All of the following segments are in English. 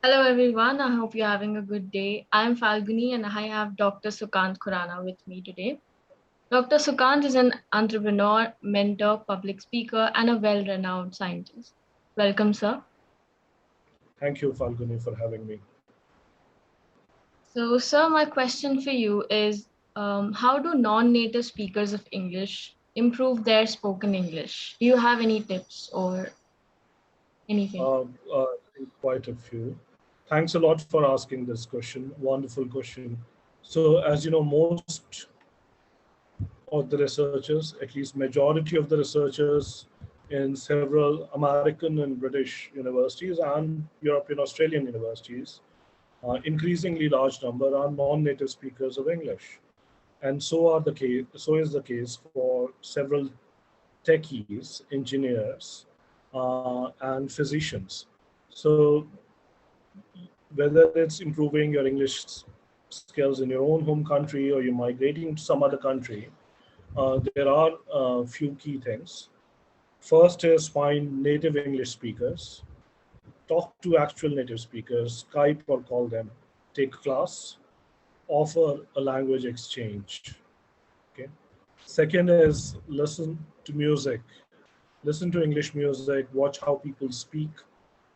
Hello everyone, I hope you're having a good day. I'm Falguni and I have Dr. Sukant Khurana with me today. Dr. Sukant is an entrepreneur, mentor, public speaker, and a well renowned scientist. Welcome, sir. Thank you, Falguni, for having me. So, sir, my question for you is how do non native speakers of English improve their spoken English? Do you have any tips or anything? Quite a few. Thanks a lot for asking this question. Wonderful question. So, as you know, most of the researchers, at least majority of the researchers in several American and British universities and European Australian universities, increasingly large number are non-native speakers of English. And so is the case for several techies, engineers, and physicians. So whether it's improving your English skills in your own home country or you're migrating to some other country, there are a few key things. First is find native English speakers, talk to actual native speakers, Skype or call them, take a class, offer a language exchange. Okay. Second is listen to music. Listen to English music, watch how people speak,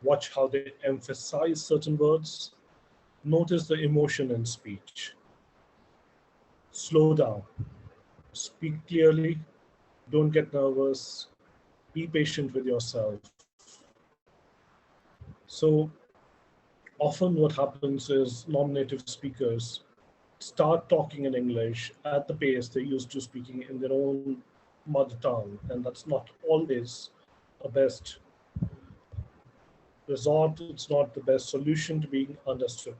watch how they emphasize certain words, notice the emotion in speech. Slow down, speak clearly, don't get nervous, be patient with yourself. So often what happens is non-native speakers start talking in English at the pace they're used to speaking in their own mother tongue, and that's not always a best resort. It's not the best solution to being understood.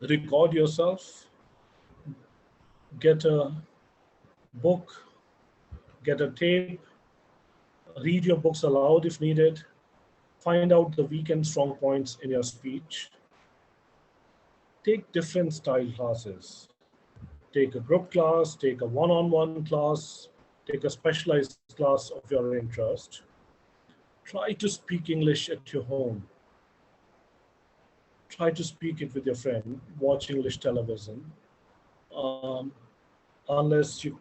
Record yourself, get a book, get a tape, read your books aloud if needed, find out the weak and strong points in your speech, take different style classes. Take a group class, take a one on one class, take a specialized class of your interest. Try to speak English at your home. Try to speak it with your friend, watch English television. Um, Unless you're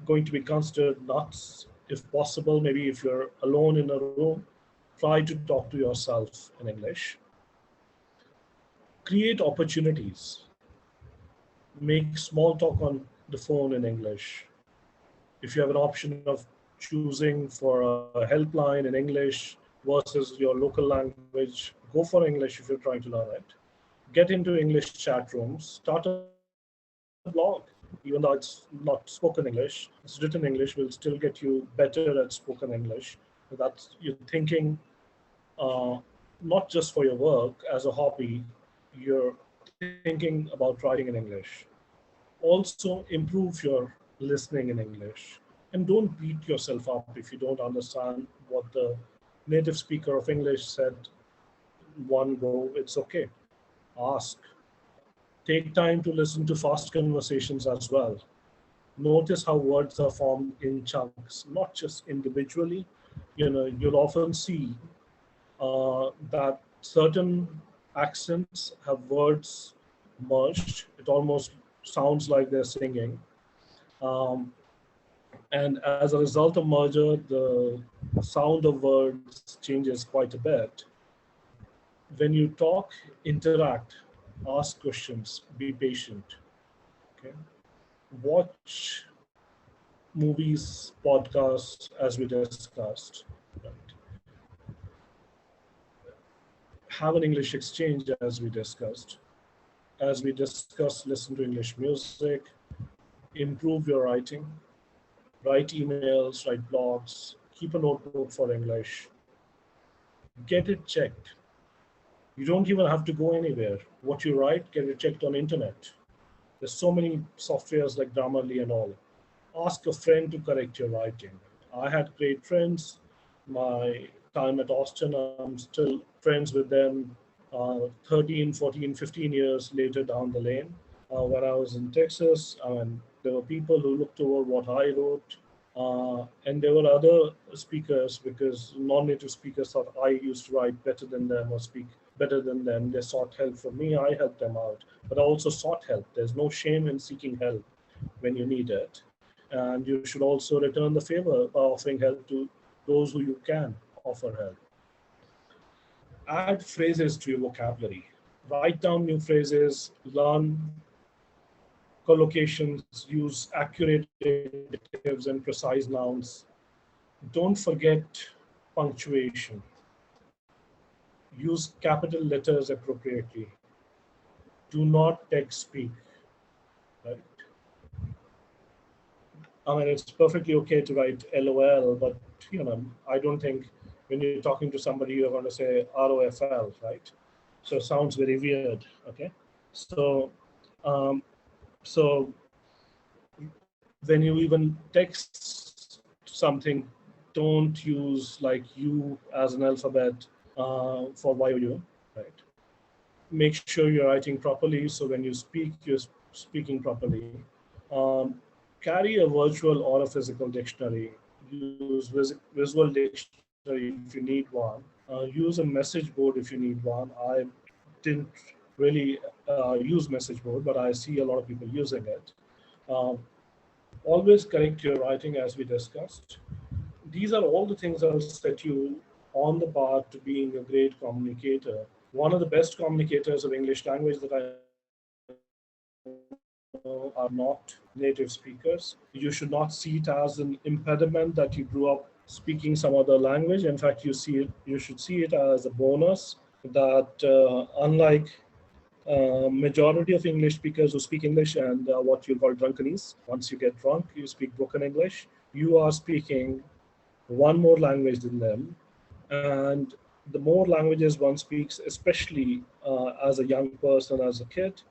going to be considered nuts, if possible, maybe if you're alone in a room, try to talk to yourself in English. Create opportunities. Make small talk on the phone in English. If you have an option of choosing for a helpline in English versus your local language, go for English if you're trying to learn it. Get into English chat rooms, start a blog. Even though it's not spoken English, it's written English, will still get you better at spoken English. That's you're thinking uh, not just for your work as a hobby, you're thinking about writing in English. Also, improve your listening in English. And don't beat yourself up if you don't understand what the native speaker of English said one go. It's okay. Ask. Take time to listen to fast conversations as well. Notice how words are formed in chunks, not just individually. You'll often see that certain accents have words merged. It almost sounds like they're singing. Um, and as a result of merger, the sound of words changes quite a bit. When you talk, interact, ask questions, be patient. Okay, watch movies, podcasts, as we discussed. Right. Have an English exchange, as we discussed. As we discussed, listen to English music, improve your writing, write emails, write blogs, keep a notebook for English, get it checked. You don't even have to go anywhere. What you write, get it checked on internet. There's so many softwares like Grammarly and all. Ask a friend to correct your writing. I had great friends. My time at Austin, I'm still friends with them 13, 14, 15 years later down the lane. When I was in Texas, I mean, there were people who looked over what I wrote. And there were other speakers because non-native speakers thought I used to write better than them or speak better than them. They sought help from me. I helped them out, but I also sought help. There's no shame in seeking help when you need it, and you should also return the favor by offering help to those who you can offer help. Add phrases to your vocabulary. Write down new phrases, learn collocations, use accurate adjectives and precise nouns. Don't forget punctuation. Use capital letters appropriately. Do not text speak. Right? I mean, it's perfectly okay to write LOL, but I don't think when you're talking to somebody, you're going to say ROFL, right? So it sounds very weird. Okay, so um, so when you even text something, don't use like U as an alphabet for YOU, right? Make sure you're writing properly. So when you speak, you're speaking properly. Um, Carry a virtual or a physical dictionary. Use visual dictionary if you need one. Use a message board if you need one. I didn't really use message board, but I see a lot of people using it. Um, Always correct your writing as we discussed. These are all the things that will set you on the path to being a great communicator. One of the best communicators of English language that I know are not native speakers. You should not see it as an impediment that you grew up speaking some other language. In fact, you should see it as a bonus that, unlike majority of English speakers who speak English and what you call drunkenese, once you get drunk, you speak broken English. You are speaking one more language than them, and the more languages one speaks, especially as a young person, as a kid,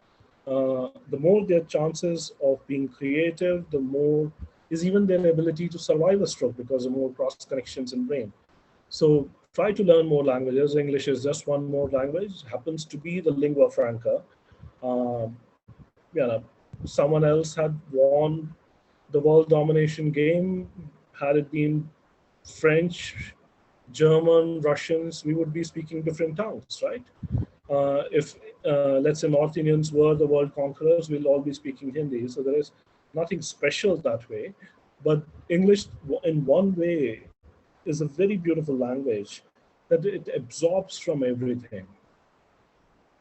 the more their chances of being creative, the more is even their ability to survive a stroke because of more cross connections in brain. So try to learn more languages. English is just one more language, happens to be the lingua franca. Um, you know, Someone else had won the world domination game. Had it been French, German, Russians, we would be speaking different tongues, right? If let's say North Indians were the world conquerors, we'll all be speaking Hindi. So there is nothing special that way. But English, in one way, is a very beautiful language that it absorbs from everything.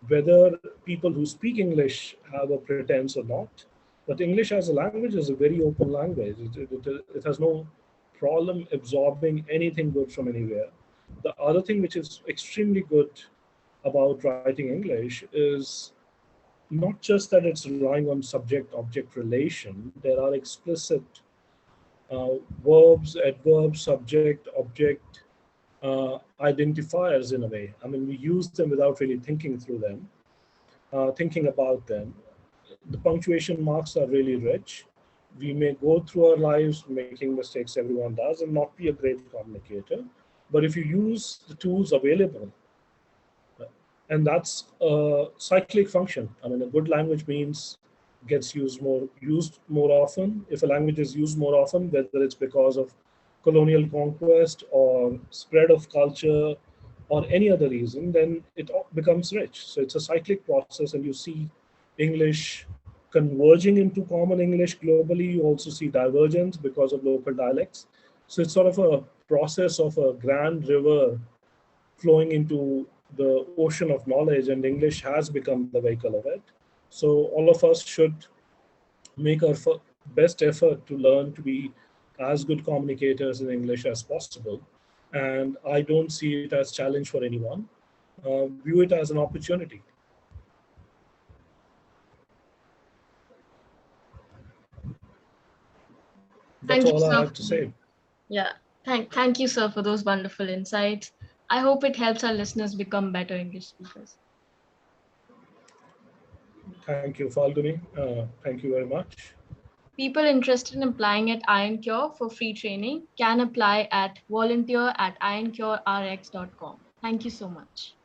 Whether people who speak English have a pretense or not, but English as a language is a very open language. It has no problem absorbing anything good from anywhere. The other thing which is extremely good about writing English is not just that it's relying on subject object relation, there are explicit verbs, adverbs, subject, object identifiers in a way. I mean, we use them without really thinking through them, thinking about them. The punctuation marks are really rich. We may go through our lives making mistakes, everyone does, and not be a great communicator. But if you use the tools available, and that's a cyclic function. I mean, a good language means gets used more often. If a language is used more often, whether it's because of colonial conquest or spread of culture or any other reason, then it becomes rich. So it's a cyclic process, and you see English converging into common English globally. You also see divergence because of local dialects. So it's sort of a process of a grand river flowing into the ocean of knowledge, and English has become the vehicle of it. So all of us should make our best effort to learn to be as good communicators in English as possible. And I don't see it as challenge for anyone. View it as an opportunity. That's Thank you, all I sir. have to say. Yeah, thank you, sir, for those wonderful insights. I hope it helps our listeners become better English speakers. Thank you, Falguni. Thank you very much. People interested in applying at Ioncure for free training can apply at volunteer@ioncurerx.com. Thank you so much.